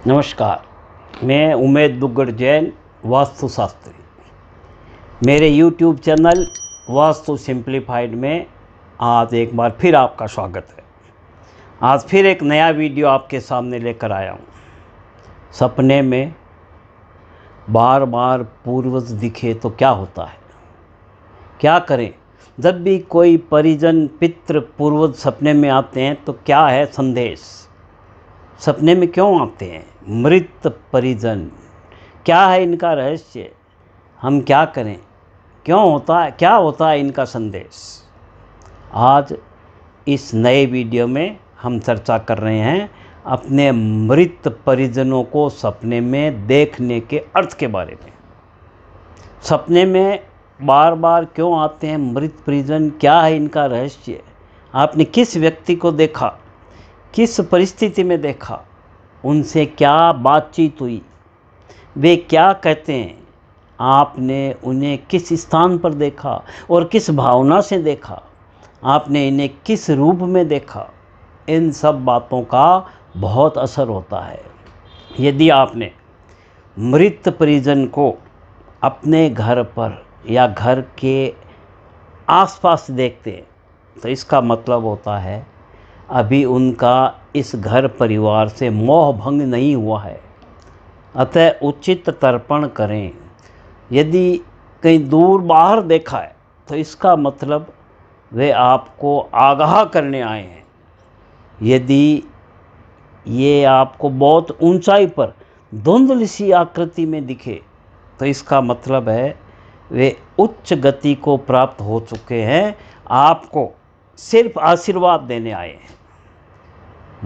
नमस्कार। मैं उमेद दुग्गड़ जैन वास्तुशास्त्री। मेरे YouTube चैनल वास्तु सिंप्लीफाइड में आज एक बार फिर आपका स्वागत है। आज फिर एक नया वीडियो आपके सामने लेकर आया हूँ। सपने में बार बार पूर्वज दिखे तो क्या होता है, क्या करें? जब भी कोई परिजन पितृ पूर्वज सपने में आते हैं तो क्या है संदेश? सपने में क्यों आते हैं मृत परिजन? क्या है इनका रहस्य? हम क्या करें? क्यों होता है? क्या होता है इनका संदेश? आज इस नए वीडियो में हम चर्चा कर रहे हैं अपने मृत परिजनों को सपने में देखने के अर्थ के बारे में। सपने में बार बार क्यों आते हैं मृत परिजन? क्या है इनका रहस्य? आपने किस व्यक्ति को देखा, किस परिस्थिति में देखा, उनसे क्या बातचीत हुई, वे क्या कहते हैं, आपने उन्हें किस स्थान पर देखा और किस भावना से देखा, आपने इन्हें किस रूप में देखा, इन सब बातों का बहुत असर होता है। यदि आपने मृत परिजन को अपने घर पर या घर के आसपास देखते हैं तो इसका मतलब होता है अभी उनका इस घर परिवार से मोह भंग नहीं हुआ है। अतः उचित तर्पण करें। यदि कहीं दूर बाहर देखा है तो इसका मतलब वे आपको आगाह करने आए हैं। यदि ये आपको बहुत ऊंचाई पर धुंधली सी आकृति में दिखे तो इसका मतलब है वे उच्च गति को प्राप्त हो चुके हैं, आपको सिर्फ आशीर्वाद देने आए हैं।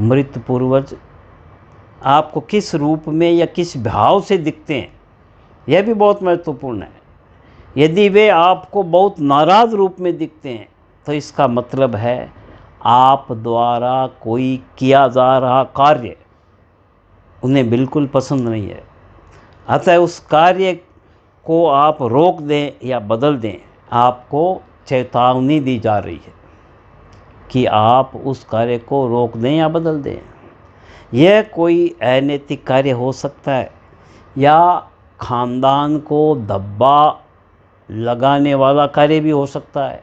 मृत पूर्वज आपको किस रूप में या किस भाव से दिखते हैं यह भी बहुत महत्वपूर्ण है। यदि वे आपको बहुत नाराज़ रूप में दिखते हैं तो इसका मतलब है आप द्वारा कोई किया जा रहा कार्य उन्हें बिल्कुल पसंद नहीं है। अतः उस कार्य को आप रोक दें या बदल दें। आपको चेतावनी दी जा रही है कि आप उस कार्य को रोक दें या बदल दें। यह कोई अनैतिक कार्य हो सकता है या खानदान को धब्बा लगाने वाला कार्य भी हो सकता है।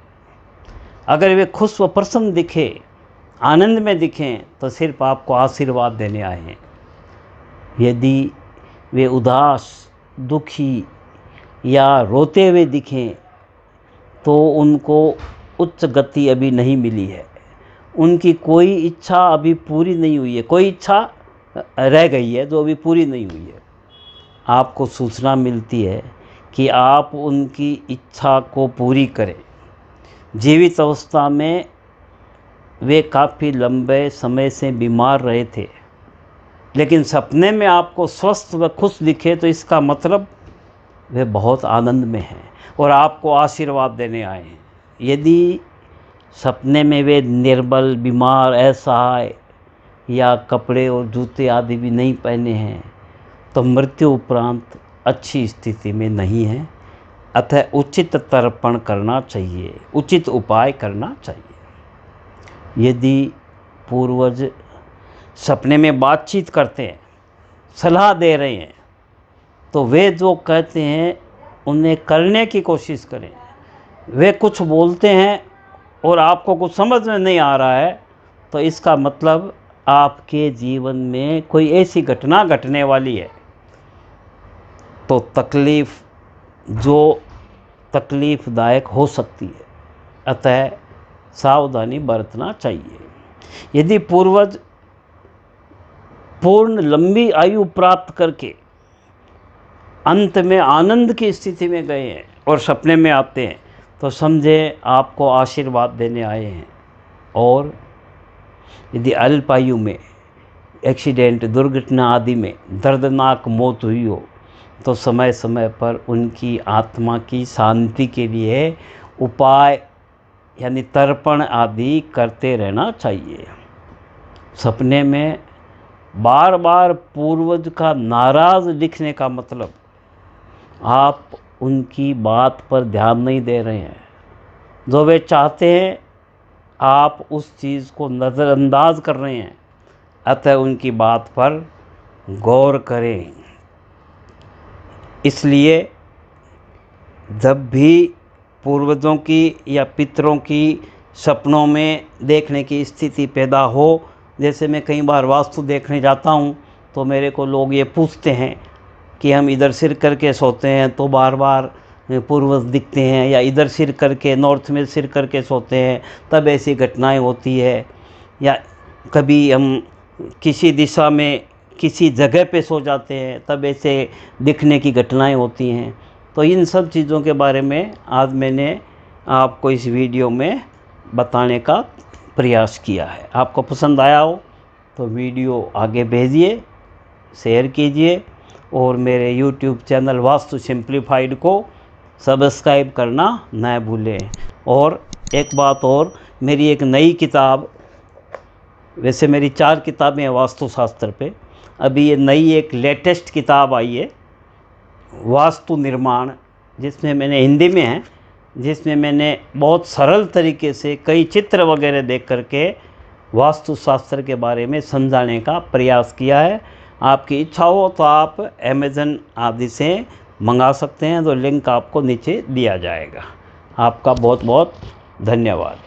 अगर वे खुश व प्रसन्न दिखे, आनंद में दिखें तो सिर्फ आपको आशीर्वाद देने आए हैं। यदि वे उदास, दुखी या रोते हुए दिखें तो उनको उच्च गति अभी नहीं मिली है, उनकी कोई इच्छा अभी पूरी नहीं हुई है, कोई इच्छा रह गई है जो अभी पूरी नहीं हुई है। आपको सूचना मिलती है कि आप उनकी इच्छा को पूरी करें। जीवित अवस्था में वे काफ़ी लंबे समय से बीमार रहे थे, लेकिन सपने में आपको स्वस्थ व खुश दिखे तो इसका मतलब वे बहुत आनंद में हैं और आपको आशीर्वाद देने आए हैं। यदि सपने में वे निर्बल, बीमार, असहाय या कपड़े और जूते आदि भी नहीं पहने हैं तो मृत्यु उपरांत अच्छी स्थिति में नहीं है। अतः उचित तर्पण करना चाहिए, उचित उपाय करना चाहिए। यदि पूर्वज सपने में बातचीत करते हैं, सलाह दे रहे हैं तो वे जो कहते हैं उन्हें करने की कोशिश करें। वे कुछ बोलते हैं और आपको कुछ समझ में नहीं आ रहा है तो इसका मतलब आपके जीवन में कोई ऐसी घटना घटने वाली है तो तकलीफ़ जो तकलीफ़दायक हो सकती है। अतः सावधानी बरतना चाहिए। यदि पूर्वज पूर्ण लंबी आयु प्राप्त करके अंत में आनंद की स्थिति में गए हैं और सपने में आते हैं तो समझे आपको आशीर्वाद देने आए हैं। और यदि अल्प आयु में एक्सीडेंट, दुर्घटना आदि में दर्दनाक मौत हुई हो तो समय समय पर उनकी आत्मा की शांति के लिए उपाय यानी तर्पण आदि करते रहना चाहिए। सपने में बार बार पूर्वज का नाराज़ दिखने का मतलब आप उनकी बात पर ध्यान नहीं दे रहे हैं। जो वे चाहते हैं आप उस चीज़ को नज़रअंदाज कर रहे हैं। अतः उनकी बात पर गौर करें। इसलिए जब भी पूर्वजों की या पितरों की सपनों में देखने की स्थिति पैदा हो, जैसे मैं कई बार वास्तु देखने जाता हूँ तो मेरे को लोग ये पूछते हैं कि हम इधर सिर करके सोते हैं तो बार बार पूर्वज दिखते हैं, या इधर सिर करके नॉर्थ में सिर करके सोते हैं तब ऐसी घटनाएं होती है, या कभी हम किसी दिशा में किसी जगह पे सो जाते हैं तब ऐसे दिखने की घटनाएं होती हैं। तो इन सब चीज़ों के बारे में आज मैंने आपको इस वीडियो में बताने का प्रयास किया है। आपको पसंद आया हो तो वीडियो आगे भेजिए, शेयर कीजिए और मेरे YouTube चैनल वास्तु सिंप्लीफाइड को सब्सक्राइब करना न भूलें। और एक बात और, मेरी एक नई किताब, वैसे मेरी 4 किताबें हैं वास्तुशास्त्र पे, अभी ये नई एक लेटेस्ट किताब आई है वास्तु निर्माण, जिसमें मैंने हिंदी में है, जिसमें मैंने बहुत सरल तरीके से कई चित्र वगैरह देख करके वास्तुशास्त्र के बारे में समझाने का प्रयास किया है। आपकी इच्छा हो तो आप अमेज़न आदि से मंगा सकते हैं, तो लिंक आपको नीचे दिया जाएगा। आपका बहुत बहुत धन्यवाद।